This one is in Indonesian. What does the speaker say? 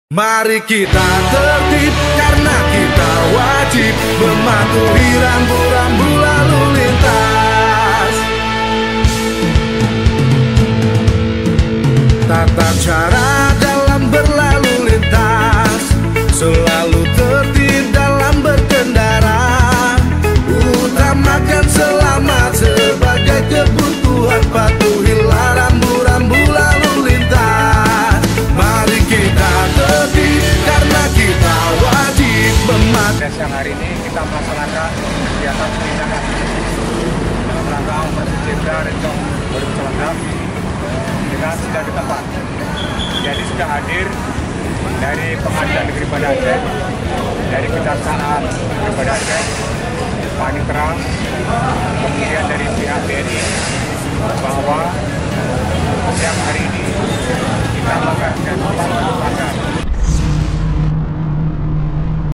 Mari kita tertib karena kita wajib mematuhi rambu-rambu lalu lintas. Tata cara dalam berlalu lintas, selalu tertib dalam berkendara. Utamakan selamat sebagai kebutuhan, patuhilah rambu-rambu lalu lintas. Mari kita tertib karena kita wajib mematuhi. Siang hari ini kita melaksanakan kegiatan penindakan dalam rangka Operasi Zebra Rencong 2019 dengan sudah di tempat. Jadi sudah hadir dari Pengadilan Negeri Banda Aceh, dari Kejaksaan Negeri Banda Aceh, Panitra, kemudian dari pihak BNI, bahwa siang hari ini kita melakukan